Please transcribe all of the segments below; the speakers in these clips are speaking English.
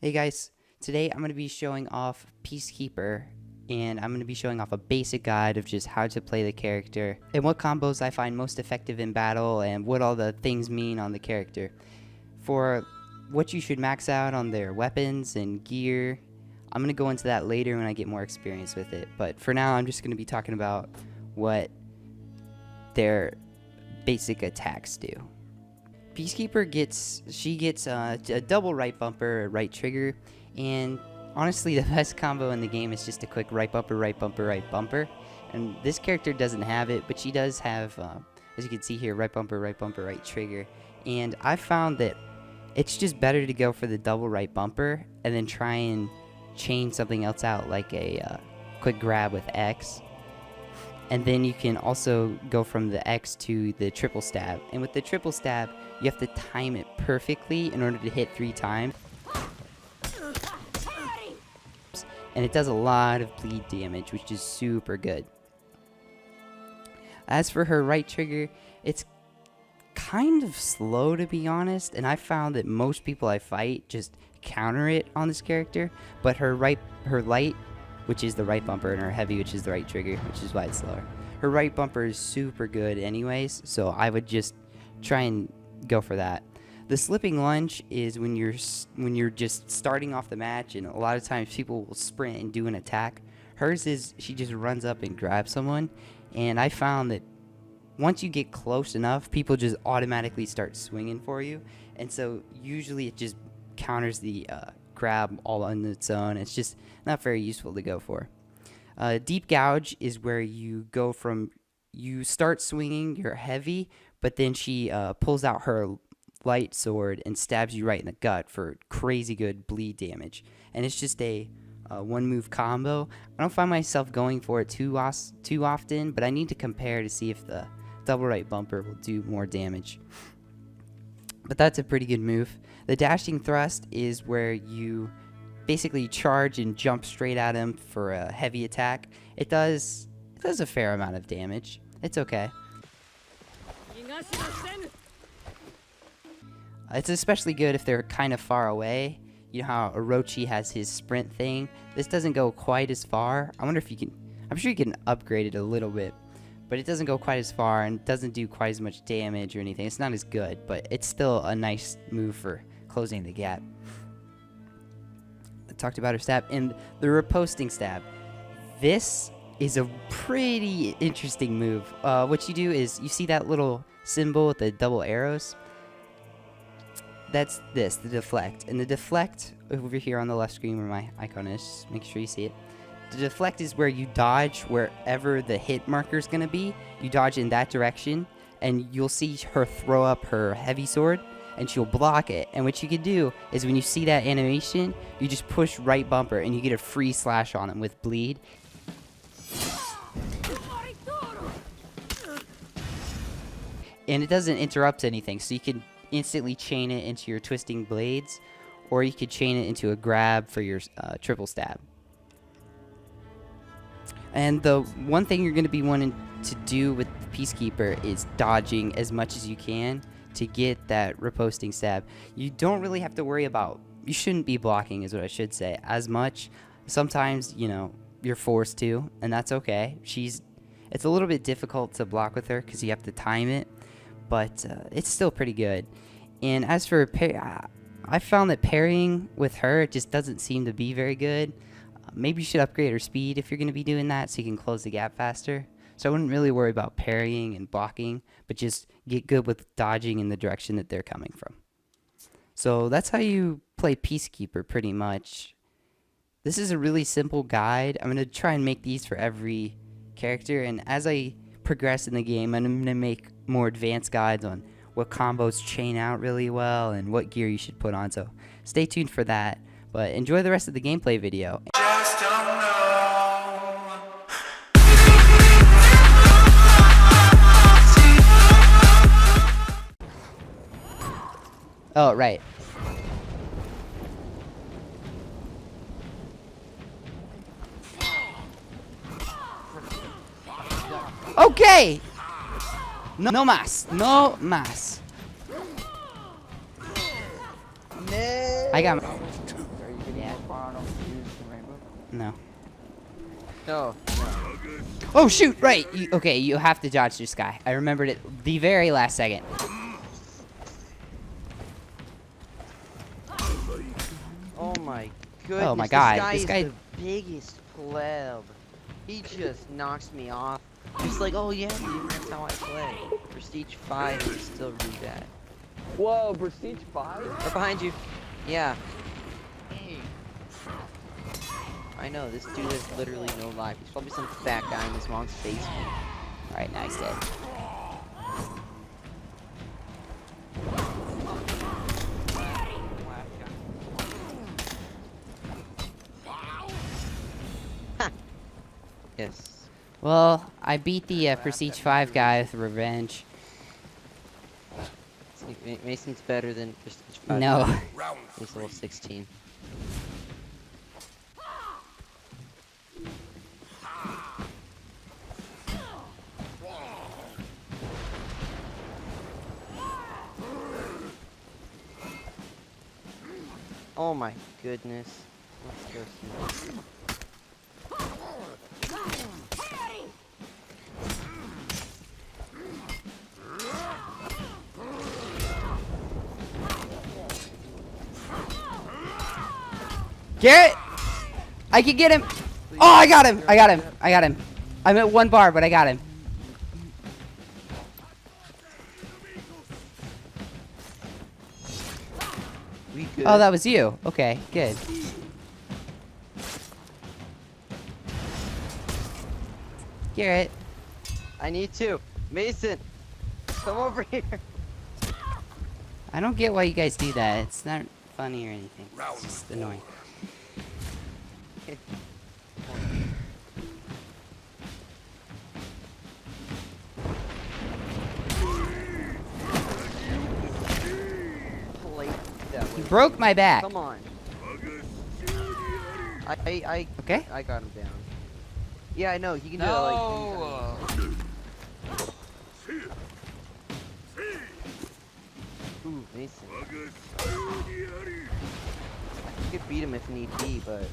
Hey guys, today I'm going to be showing off Peacekeeper, and I'm going to be showing off a basic guide of just how to play the character and what combos I find most effective in battle and what all the things mean on the character. For what you should max out on their weapons and gear, I'm going to go into that later when I get more experience with it, but for now I'm just going to be talking about what their basic attacks do. Peacekeeper gets a double right bumper, right trigger, and honestly the best combo in the game is just a quick right bumper, right bumper, right bumper. And this character doesn't have it, but she does have, as you can see here, right bumper, right trigger. And I found that it's just better to go for the double right bumper and then try and chain something else out, like a quick grab with X. And then you can also go from the X to the triple stab. And with the triple stab, you have to time it perfectly in order to hit 3 times. And it does a lot of bleed damage, which is super good. As for her right trigger, it's kind of slow, to be honest. And I found that most people I fight just counter it on this character. But her light, which is the right bumper, and her heavy, which is the right trigger, which is why it's slower. Her right bumper is super good anyways, so I would just try and go for that. The slipping lunge is when you're just starting off the match, and a lot of times people will sprint and do an attack. Hers is she just runs up and grabs someone, and I found that once you get close enough, people just automatically start swinging for you, and so usually it just counters the grab all on its own. It's just not very useful to go for. Deep gouge is where you go from, you start swinging your heavy, but then she pulls out her light sword and stabs you right in the gut for crazy good bleed damage. And it's just a one move combo. I don't find myself going for it too often, but I need to compare to see if the double right bumper will do more damage. But that's a pretty good move. The dashing thrust is where you basically charge and jump straight at him for a heavy attack. It does a fair amount of damage. It's okay. It's especially good if they're kind of far away. You know how Orochi has his sprint thing? This doesn't go quite as far. I wonder if you can, I'm sure you can upgrade it a little bit, but it doesn't go quite as far and doesn't do quite as much damage or anything. It's not as good, but it's still a nice move for closing the gap. I talked about her stab, and the riposting stab. This is a pretty interesting move. What you do is, you see that little symbol with the double arrows? That's the deflect. And the deflect, over here on the left screen where my icon is, just make sure you see it. The deflect is where you dodge wherever the hit marker is going to be. You dodge in that direction, and you'll see her throw up her heavy sword, and she'll block it. And what you can do is, when you see that animation, you just push right bumper, and you get a free slash on him with bleed. And it doesn't interrupt anything, so you can instantly chain it into your twisting blades, or you could chain it into a grab for your triple stab. And the one thing you're going to be wanting to do with the Peacekeeper is dodging as much as you can to get that riposting stab. You don't really have to worry about, you shouldn't be blocking, is what I should say, as much. Sometimes, you know, you're forced to, and that's okay. It's a little bit difficult to block with her because you have to time it, but it's still pretty good. And as for I found that parrying with her just doesn't seem to be very good. Maybe you should upgrade her speed if you're going to be doing that, so you can close the gap faster. So I wouldn't really worry about parrying and blocking, but just get good with dodging in the direction that they're coming from. So that's how you play Peacekeeper, pretty much. This is a really simple guide. I'm going to try and make these for every character, and as I progress in the game, I'm going to make more advanced guides on what combos chain out really well and what gear you should put on. So stay tuned for that. But enjoy the rest of the gameplay video. Just don't know. Oh, right. Okay! No más. No más. I got No. No. Oh shoot! Right. Okay, you have to dodge this guy. I remembered it the very last second. Oh my goodness. Oh my god, This this guy guy. is the biggest pleb. He just knocks me off. Just like, oh yeah, dude, that's how I play. Prestige 5 is still really bad. Whoa, Prestige 5? Right behind you. Yeah. I know, this dude has literally no life. He's probably some fat guy in his mom's basement. Alright, now he's dead. Yes. Well, I beat the Prestige 5 guy with revenge. Mason's better than Prestige 5. No. He's level 16. Oh my goodness. Let's go see. Garrett! I can get him! Oh, I got him! I got him! I got him. I'm at 1 bar, but I got him. We good? Oh, that was you. Okay, good. Garrett. I need to. Mason! Come over here! I don't get why you guys do that. It's not funny or anything. It's just annoying. You broke my back. Come on. Okay. I got him down. Yeah, I know. He can do it like. Ooh, Mason. I could beat him if need be, but.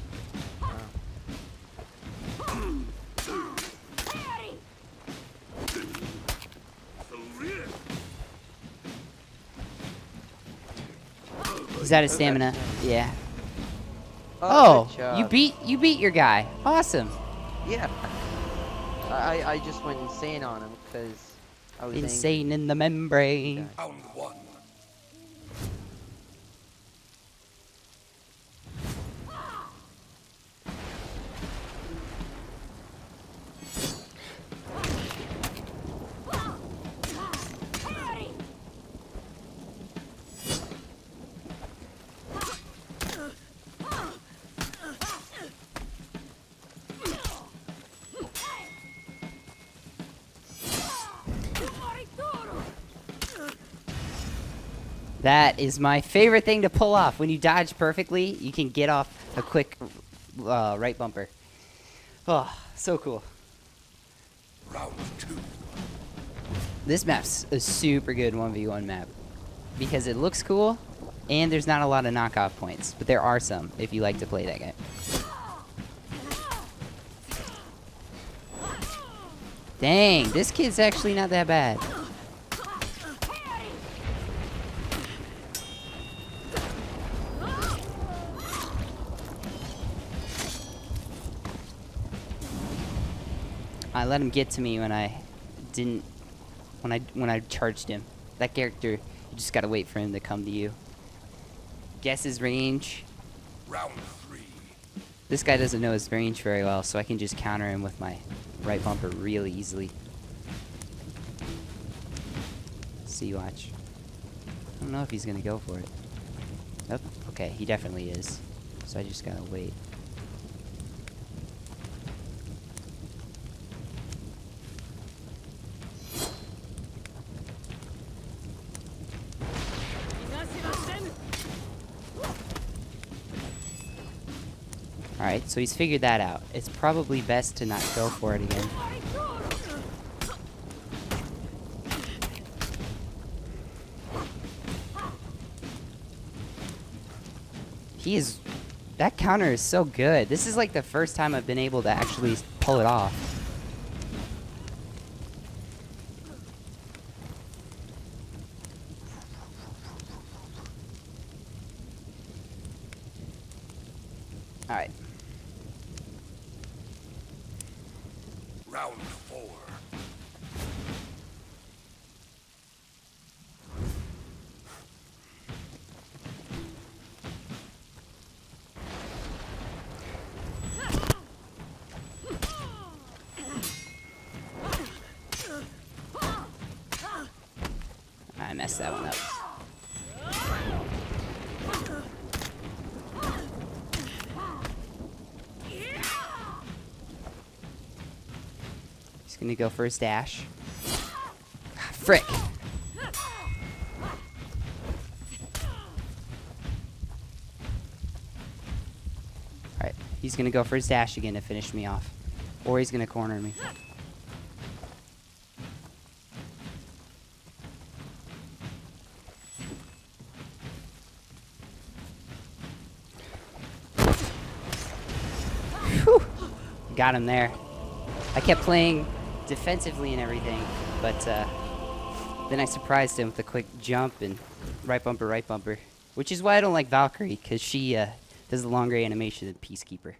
Is that his stamina? Yeah. Oh, good Oh, job. you beat your guy. Awesome. Yeah. I just went insane on him because I was Insane in the membrane. angry. Round 1. That is my favorite thing to pull off. When you dodge perfectly, you can get off a quick right bumper. Oh, so cool. Round 2. This map's a super good 1v1 map because it looks cool and there's not a lot of knockoff points, but there are some if you like to play that game. Dang, this kid's actually not that bad. I let him get to me when I didn't, when I charged him. That character, you just gotta wait for him to come to you. Guess his range. Round 3. This guy doesn't know his range very well, so I can just counter him with my right bumper really easily. See, watch. I don't know if he's gonna go for it. Oh, okay, he definitely is. So I just gotta wait. Alright, so he's figured that out. It's probably best to not go for it again. He is That counter is so good. This is like the first time I've been able to actually pull it off. Alright. Round 4. I messed that one up. He's gonna go for his dash. Ah, frick! Alright, he's gonna go for his dash again to finish me off. Or he's gonna corner me. Whew. Got him there. I kept playing defensively and everything, but then I surprised him with a quick jump and right bumper, which is why I don't like Valkyrie, because she does the longer animation than Peacekeeper.